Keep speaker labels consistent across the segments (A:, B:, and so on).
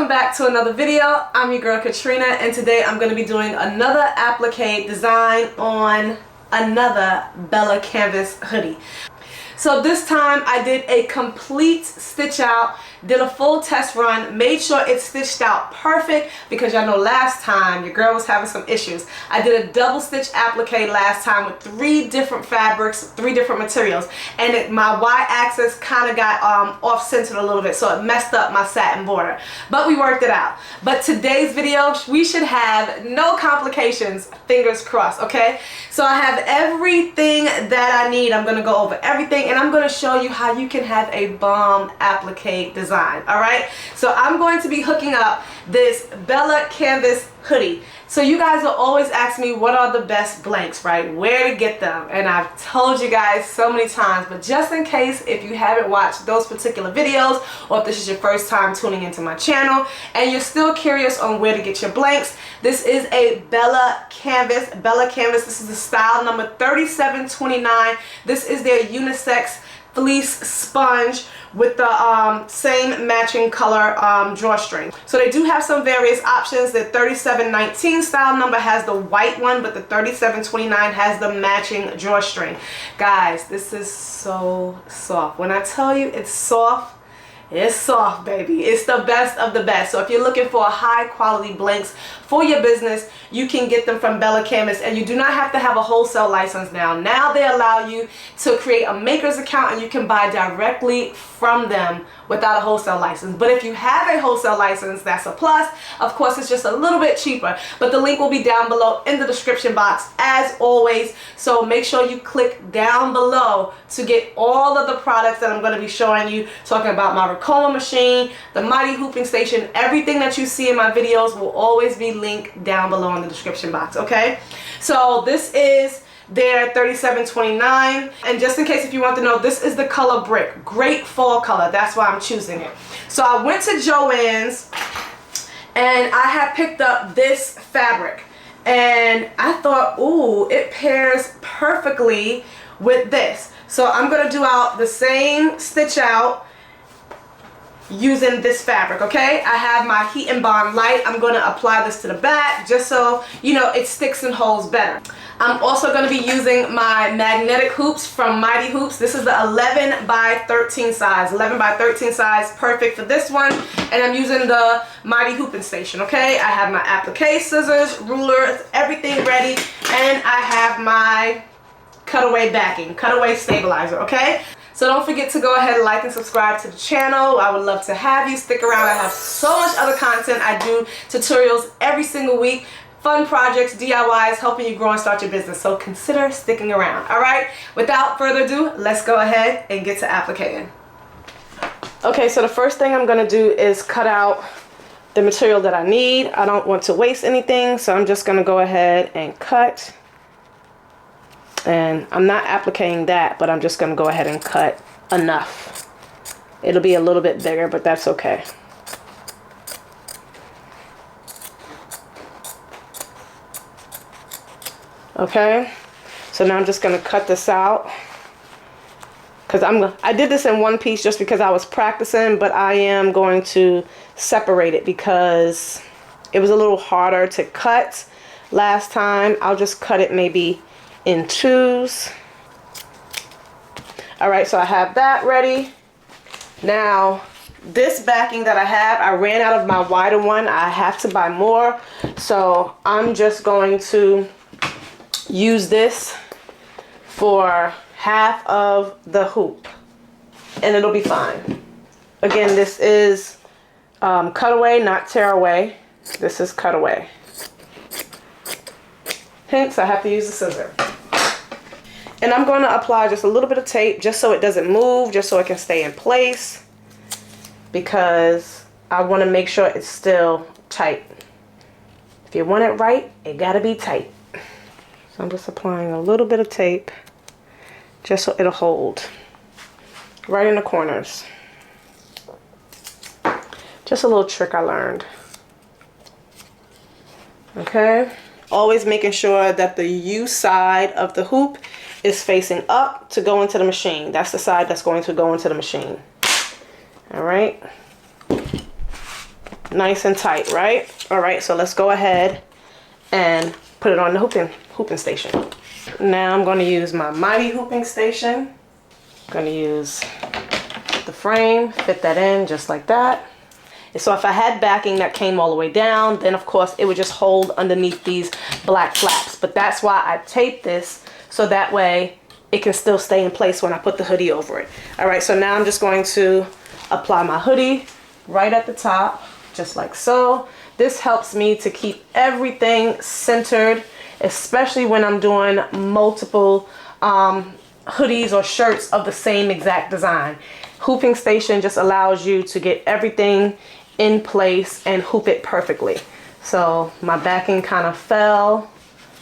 A: Welcome back to another video. I'm your girl Katrina, and today I'm going to be doing another applique design on another Bella canvas hoodie. So this time I did a complete stitch out, did a full test run, made sure it stitched out perfect because y'all know last time your girl was having some issues. I did a double stitch applique last time with 3 different fabrics, 3 different materials, and my y-axis kind of got off-centered a little bit, so it messed up my satin border. But we worked it out. But today's video, we should have no complications, fingers crossed, okay? So I have everything that I need. I'm going to go over everything, and I'm going to show you how you can have a bomb applique design. All right, so I'm going to be hooking up this Bella canvas hoodie. So you guys will always ask me what are the best blanks, right? Where to get them, and I've told you guys so many times, but just in case if you haven't watched those particular videos, or if this is your first time tuning into my channel and you're still curious on where to get your blanks, this is a Bella canvas. This is the style number 3729. This is their unisex fleece sponge with the same matching color drawstring. So they do have some various options. The 3719 style number has the white one, but the 3729 has the matching drawstring. Guys, this is so soft. When I tell you it's soft, it's soft, baby. It's the best of the best. So if you're looking for high quality blanks for your business, you can get them from Bella Canvas, and you do not have to have a wholesale license now. Now they allow you to create a maker's account and you can buy directly from them without a wholesale license. But if you have a wholesale license, that's a plus. Of course, it's just a little bit cheaper, but the link will be down below in the description box as always. So make sure you click down below to get all of the products that I'm going to be showing you, talking about my Ricoma machine, the Mighty Hooping Station. Everything that you see in my videos will always be linked down below in the description box, okay? So this is their 3729, and just in case if you want to know, this is the color brick. Great fall color, that's why I'm choosing it. So I went to Joann's and I had picked up this fabric, and I thought, ooh, it pairs perfectly with this. So I'm gonna do out the same stitch out using this fabric, okay? I have my Heat and Bond Light. I'm going to apply this to the back just so you know it sticks and holds better. I'm also going to be using my magnetic hoops from Mighty Hoops. This is the 11 by 13 size. 11 by 13 size, perfect for this one. And I'm using the Mighty Hooping Station, okay? I have my applique scissors, ruler, everything ready, and I have my cutaway backing, cutaway stabilizer, okay? So don't forget to go ahead and like and subscribe to the channel. I would love to have you stick around. I have so much other content. I do tutorials every single week, fun projects, DIYs, helping you grow and start your business. So consider sticking around. All right, without further ado, let's go ahead and get to appliquing. Okay, so the first thing I'm going to do is cut out the material that I need. I don't want to waste anything, so I'm just going to go ahead and cut. And I'm not appliquing that, but I'm just going to go ahead and cut enough. It'll be a little bit bigger, but that's okay. Okay, so now I'm just going to cut this out because I did this in one piece just because I was practicing, but I am going to separate it because it was a little harder to cut last time. I'll just cut it maybe in 2s. All right, so I have that ready. Now this backing that I have, I ran out of my wider one. I have to buy more, so I'm just going to use this for half of the hoop and it'll be fine. Again, this is cutaway, not tear away. This is cutaway. Hence I have to use the scissor. And I'm going to apply just a little bit of tape just so it doesn't move, just so it can stay in place, because I want to make sure it's still tight. If you want it right, it got to be tight. So I'm just applying a little bit of tape just so it'll hold right in the corners. Just a little trick I learned. Okay. Always making sure that the U side of the hoop is facing up to go into the machine. That's the side that's going to go into the machine. All right. Nice and tight, right? All right, so let's go ahead and put it on the hooping station. Now I'm going to use my mighty hooping station. I'm going to use the frame, fit that in just like that. And so if I had backing that came all the way down, then of course it would just hold underneath these black flaps. But that's why I taped this, so that way it can still stay in place when I put the hoodie over it. All right, so now I'm just going to apply my hoodie right at the top, just like so. This helps me to keep everything centered, especially when I'm doing multiple hoodies or shirts of the same exact design. Hooping station just allows you to get everything in place and hoop it perfectly. So my backing kind of fell,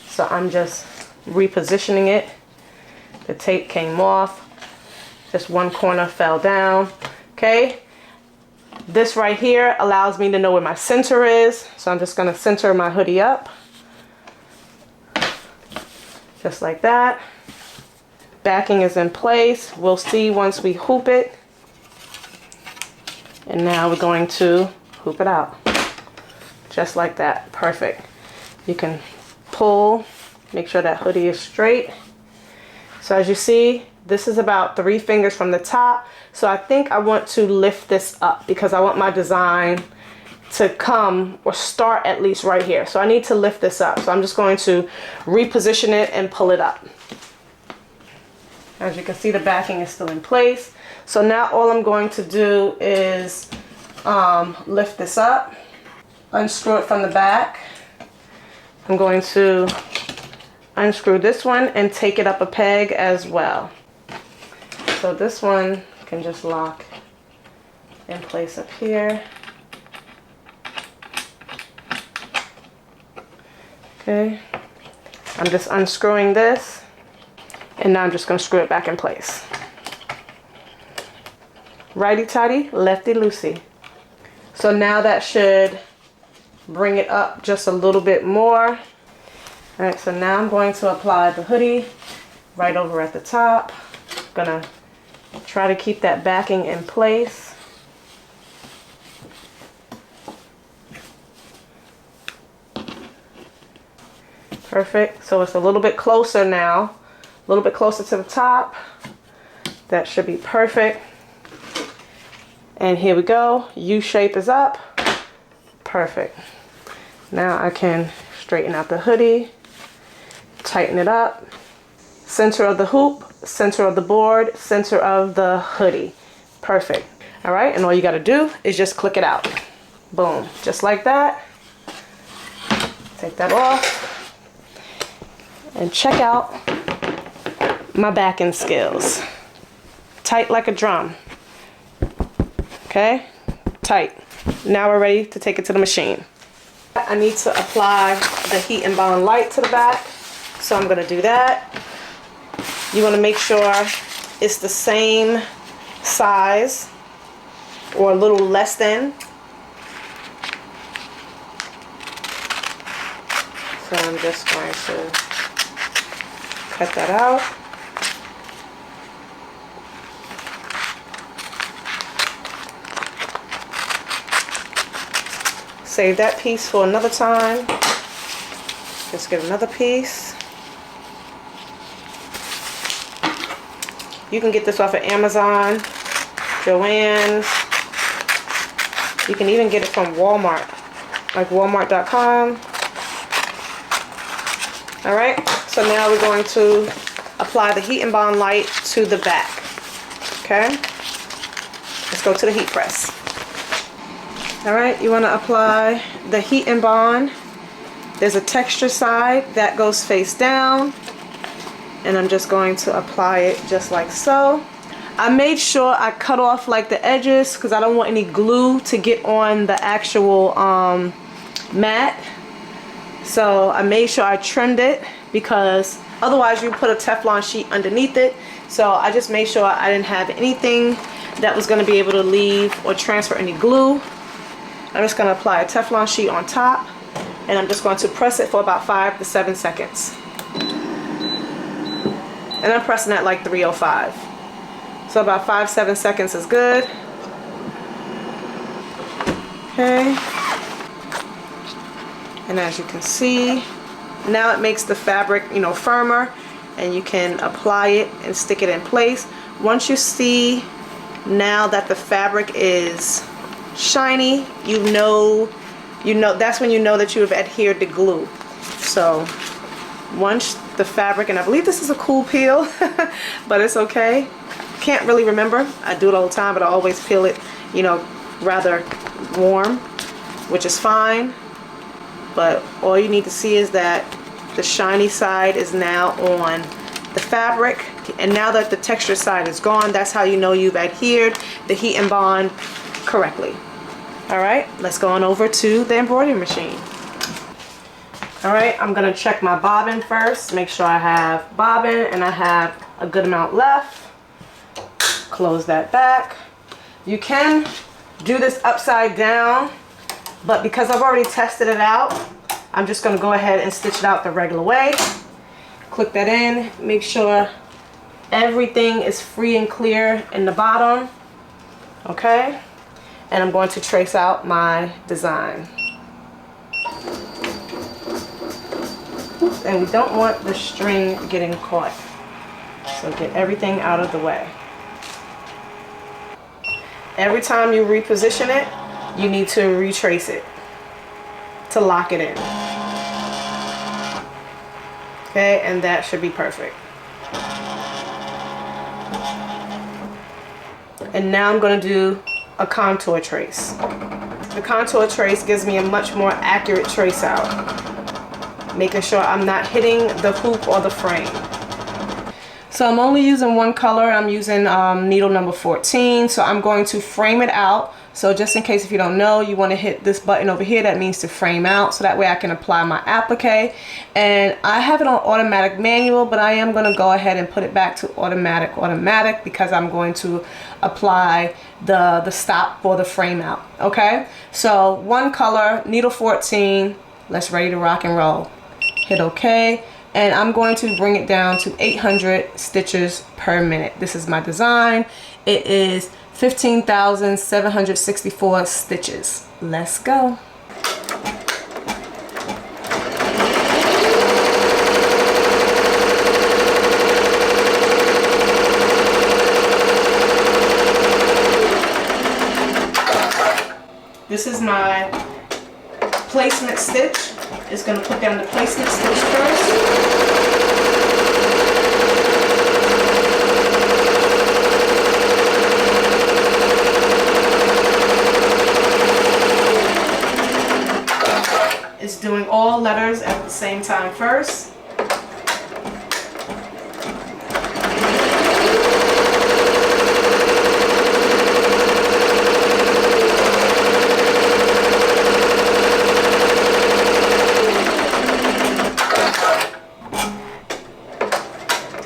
A: so I'm just repositioning it. The tape came off, just one corner fell down. Okay, this right here allows me to know where my center is, so I'm just going to center my hoodie up just like that. Backing is in place. We'll see once we hoop it. And now we're going to hoop it out just like that. Perfect. You can pull, make sure that hoodie is straight. So as you see, this is about 3 fingers from the top. So I think I want to lift this up because I want my design to come or start at least right here. So I need to lift this up. So I'm just going to reposition it and pull it up. As you can see, the backing is still in place. So now all I'm going to do is lift this up, unscrew it from the back. I'm going to unscrew this one and take it up a peg as well. So this one can just lock in place up here. Okay, I'm just unscrewing this, and now I'm just going to screw it back in place. Righty-tighty, lefty-loosey. So now that should bring it up just a little bit more. All right, so now I'm going to apply the hoodie right over at the top. I'm gonna try to keep that backing in place. Perfect. So it's a little bit closer now, a little bit closer to the top. That should be perfect. And here we go. U shape is up. Perfect. Now I can straighten out the hoodie, tighten it up. Center of the hoop, center of the board, center of the hoodie. Perfect. All right, and all you got to do is just click it out. Boom, just like that. Take that off. And check out my backing skills. Tight like a drum. Okay, tight. Now we're ready to take it to the machine. I need to apply the heat and bond light to the back, so I'm going to do that. You want to make sure it's the same size or a little less than. So I'm just going to cut that out. Save that piece for another time. Just get another piece. You can get this off of Amazon, Joann's. You can even get it from Walmart, like walmart.com. All right, so now we're going to apply the heat and bond light to the back. Okay, let's go to the heat press. All right, you want to apply the heat and bond. There's a texture side that goes face down, and I'm just going to apply it just like so. I made sure I cut off like the edges because I don't want any glue to get on the actual mat. So I made sure I trimmed it because otherwise you put a Teflon sheet underneath it. So I just made sure I didn't have anything that was going to be able to leave or transfer any glue. I'm just going to apply a Teflon sheet on top, and I'm just going to press it for about 5 to 7 seconds. And I'm pressing at like 305. So about 5-7 seconds is good. Okay. And as you can see, now it makes the fabric, you know, firmer, and you can apply it and stick it in place. Once you see now that the fabric is shiny, you know that's when you know that you have adhered to glue. So once the fabric, and I believe this is a cool peel, but it's okay. Can't really remember. I do it all the time, but I always peel it, you know, rather warm, which is fine. But all you need to see is that the shiny side is now on the fabric, and now that the texture side is gone, that's how you know you've adhered the heat and bond correctly. All right, let's go on over to the embroidery machine. All right, I'm gonna check my bobbin first, make sure I have bobbin and I have a good amount left. Close that back. You can do this upside down, but because I've already tested it out, I'm just gonna go ahead and stitch it out the regular way. Click that in, make sure everything is free and clear in the bottom, okay? And I'm going to trace out my design. And we don't want the string getting caught. So get everything out of the way. Every time you reposition it, you need to retrace it to lock it in. Okay, and that should be perfect. And now I'm going to do a contour trace. The contour trace gives me a much more accurate trace out, making sure I'm not hitting the hoop or the frame. So I'm only using one color. I'm using needle number 14. So I'm going to frame it out. So just in case if you don't know, you want to hit this button over here. That means to frame out. So that way I can apply my applique. And I have it on automatic manual, but I am going to go ahead and put it back to automatic because I'm going to apply the stop for the frame out. Okay. So one color, needle 14. Let's ready to rock and roll. Hit OK. And I'm going to bring it down to 800 stitches per minute. This is my design. It is 15,764 stitches. Let's go. This is my placement stitch. It's going to put down the placement stitch first. It's doing all letters at the same time first.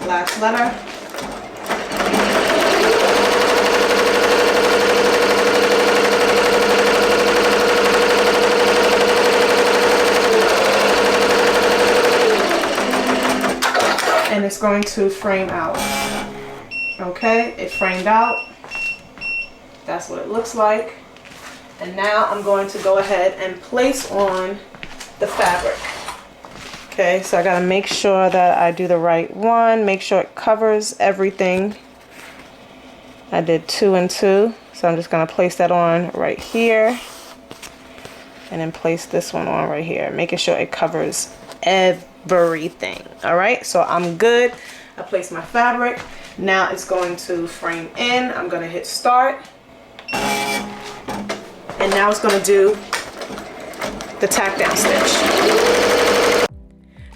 A: Last letter. And it's going to frame out. Okay, it framed out. That's what it looks like. And now I'm going to go ahead and place on the fabric. Okay, so I gotta make sure that I do the right one, make sure it covers everything. I did 2 and 2, so I'm just gonna place that on right here and then place this one on right here, making sure it covers everything. All right, so I'm good. I placed my fabric. Now it's going to frame in. I'm gonna hit start. And now it's gonna do the tack down stitch.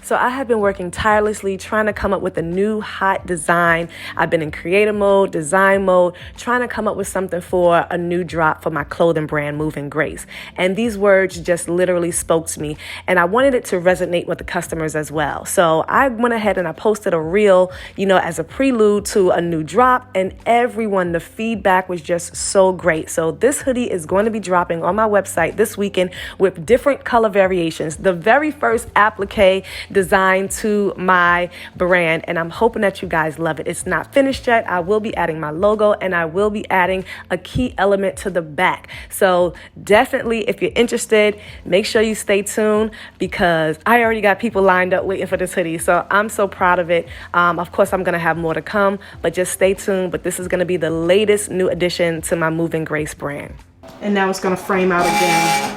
A: So I have been working tirelessly trying to come up with a new hot design. I've been in creative mode, design mode, trying to come up with something for a new drop for my clothing brand, Moving Grace. And these words just literally spoke to me, and I wanted it to resonate with the customers as well. So I went ahead and I posted a reel, as a prelude to a new drop, and everyone, the feedback was just so great. So this hoodie is going to be dropping on my website this weekend with different color variations. The very first applique design to my brand, and I'm hoping that you guys love it. It's not finished yet. I will be adding my logo, and I will be adding a key element to the back. So definitely, if you're interested, make sure you stay tuned, because I already got people lined up waiting for this hoodie. So I'm so proud of it. Of course, I'm going to have more to come, but just stay tuned. But this is going to be the latest new addition to my Moving Grace brand. And now it's going to frame out again.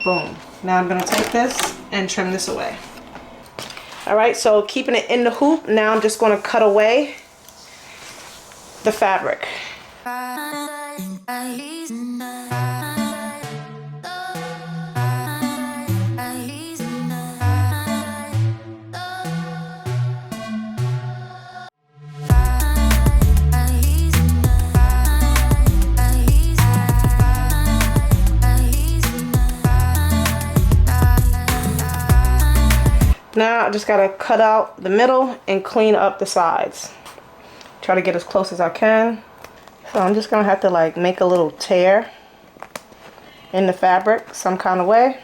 A: Boom. Now I'm going to take this and trim this away. All right, so keeping it in the hoop, now I'm just going to cut away the fabric. Now I just gotta cut out the middle and clean up the sides. Try to get as close as I can. So I'm just gonna have to like make a little tear in the fabric some kind of way.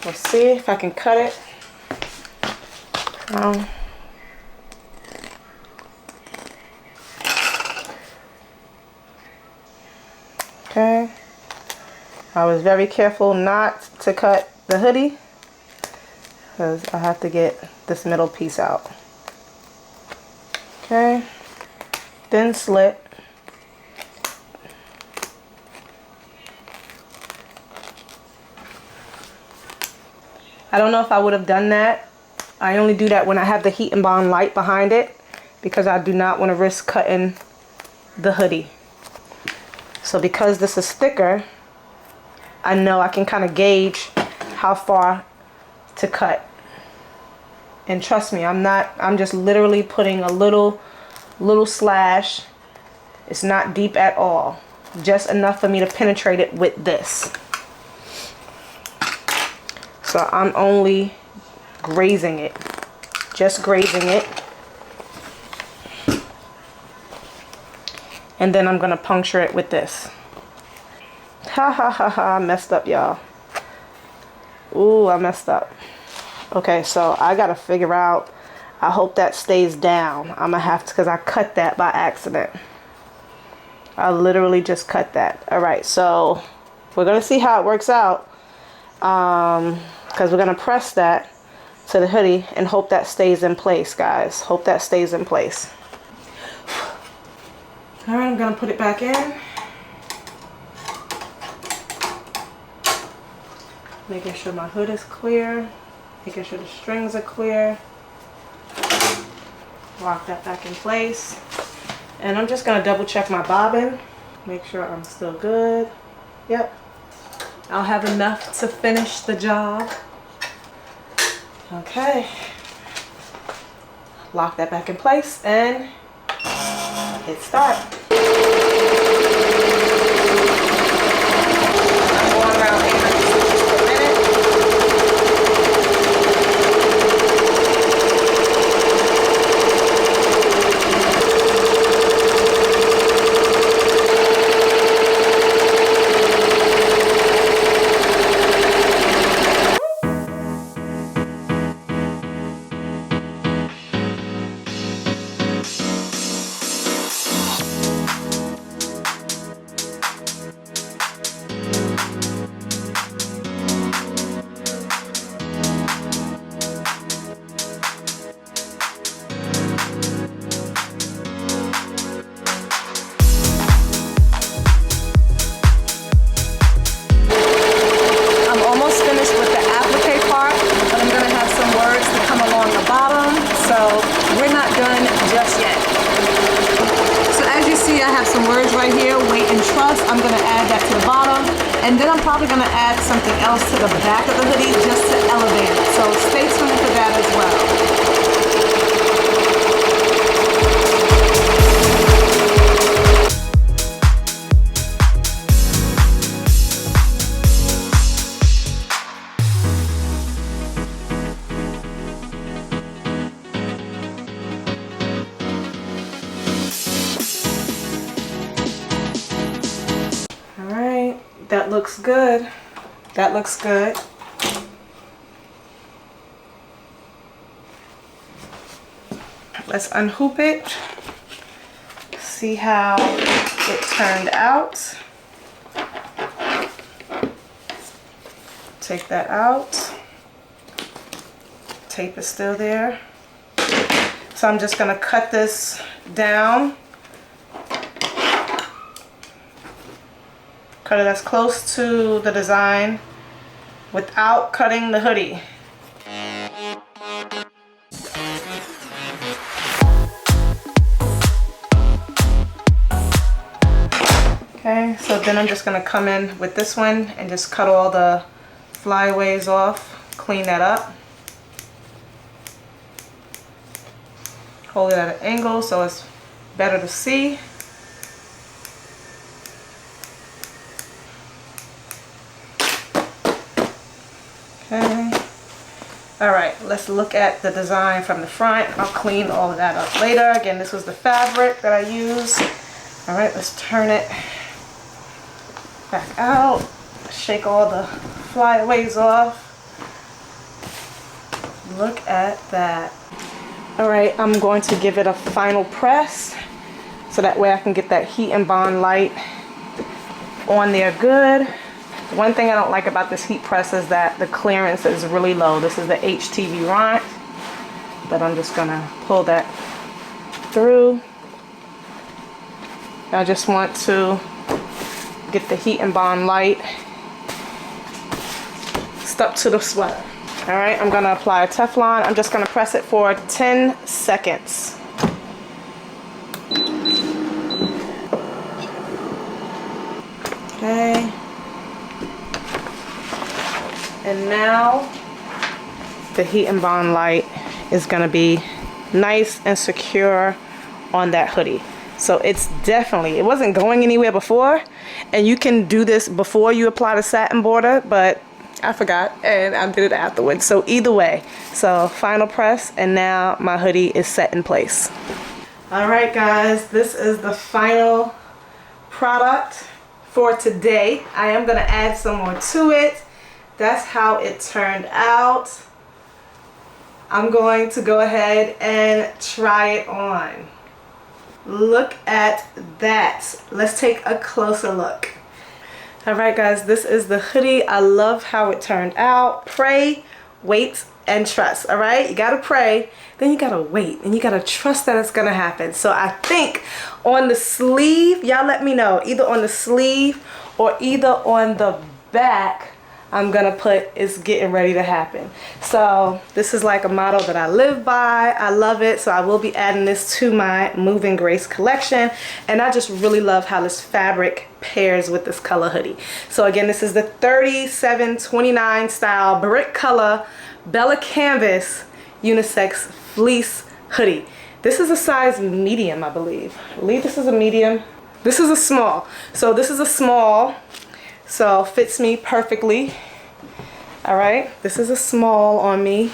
A: Let's see if I can cut it. Okay. I was very careful not to cut the hoodie, because I have to get this middle piece out. Okay, thin slit. I don't know if I would have done that. I only do that when I have the heat and bond light behind it, because I do not want to risk cutting the hoodie. So because this is thicker, I know I can kind of gauge how far to cut. And trust me, I'm just literally putting a little slash. It's not deep at all, just enough for me to penetrate it with this. So I'm only grazing it, just grazing it, and then I'm gonna puncture it with this. Ha ha ha ha, I messed up, y'all. Ooh, I messed up. Okay, so I gotta figure out, I hope that stays down. I'm gonna have to, because I cut that by accident. I literally just cut that. All right, so we're gonna see how it works out, because we're gonna press that to the hoodie and hope that stays in place, guys. Hope that stays in place. All right, I'm gonna put it back in. Making sure my hood is clear, making sure the strings are clear. Lock that back in place. And I'm just gonna double check my bobbin, make sure I'm still good. Yep. I'll have enough to finish the job. Okay. Lock that back in place and hit start. I'm going around 800 stitches per minute. Right here, wait and trust. I'm going to add that to the bottom, and then I'm probably going to add something else to the back of the hoodie just to elevate it. So stay tuned for that as well. That looks good. That looks good. let's unhoop it. See how it turned out. Take that out. Tape is still there. So I'm just gonna cut this down. Cut it as close to the design without cutting the hoodie. Okay, so then I'm just gonna come in with this one and just cut all the flyaways off, clean that up. Hold it at an angle so it's better to see. Okay. Alright, let's look at the design from the front. I'll clean all of that up later. Again, this was the fabric that I used. Alright, let's turn it back out. Shake all the flyaways off. Look at that. Alright, I'm going to give it a final press so that way I can get that heat and bond light on there good. One thing I don't like about this heat press is that the clearance is really low. This is the HTV rod, but I'm just gonna pull that through. I just want to get the heat and bond light stuck to the sweater. All right, I'm gonna apply a Teflon. I'm just gonna press it for 10 seconds. Okay. And now the heat and bond light is gonna be nice and secure on that hoodie. So it's definitely, it wasn't going anywhere before, and you can do this before you apply the satin border, but I forgot and I did it afterwards. So either way, so final press, and now my hoodie is set in place. All right guys, this is the final product for today. I am gonna add some more to it. That's how it turned out. I'm going to go ahead and try it on. Look at that. Let's take a closer look. Alright guys, this is the hoodie. I love how it turned out. Pray, wait, and trust. Alright, you gotta pray, then you gotta wait, and you gotta trust that it's gonna happen. So I think on the sleeve, y'all let me know, either on the sleeve or either on the back, I'm gonna put it's getting ready to happen. So this is like a motto that I live by. I love it. So I will be adding this to my Moving Grace collection. And I just really love how this fabric pairs with this color hoodie. So again, this is the 3729 style brick color Bella Canvas unisex fleece hoodie. This is a size medium, I believe. I believe this is a medium. This is a small. So this is a small. So fits me perfectly. All right, this is a small on me,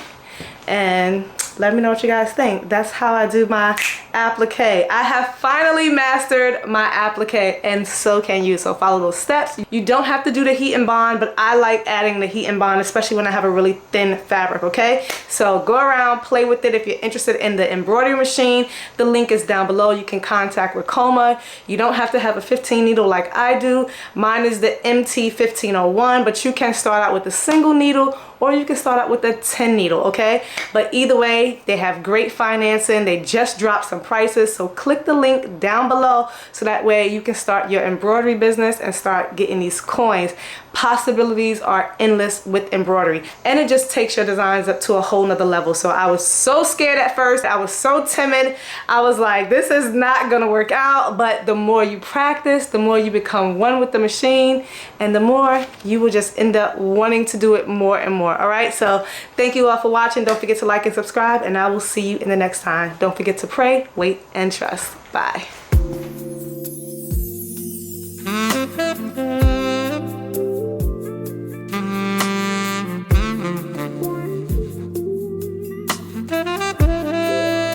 A: and let me know what you guys think. That's how I do my applique. I have finally mastered my applique, and so can you. So follow those steps. You don't have to do the heat and bond, but I like adding the heat and bond, especially when I have a really thin fabric, okay? So go around, play with it. If you're interested in the embroidery machine, the link is down below. You can contact Ricoma. You don't have to have a 15 needle like I do. Mine is the MT 1501, but you can start out with a single needle, or you can start out with a 10 needle, okay? But either way, they have great financing. They just dropped some prices, so click the link down below so that way you can start your embroidery business and start getting these coins. Possibilities are endless with embroidery, and it just takes your designs up to a whole nother level. So I was so scared at first. I was so timid. I was like, this is not gonna work out, but the more you practice, the more you become one with the machine, and the more you will just end up wanting to do it more and more. All right, so thank you all for watching. Don't forget to like and subscribe, and I will see you in the next time. Don't forget to pray, wait, and trust. Bye. Thank you.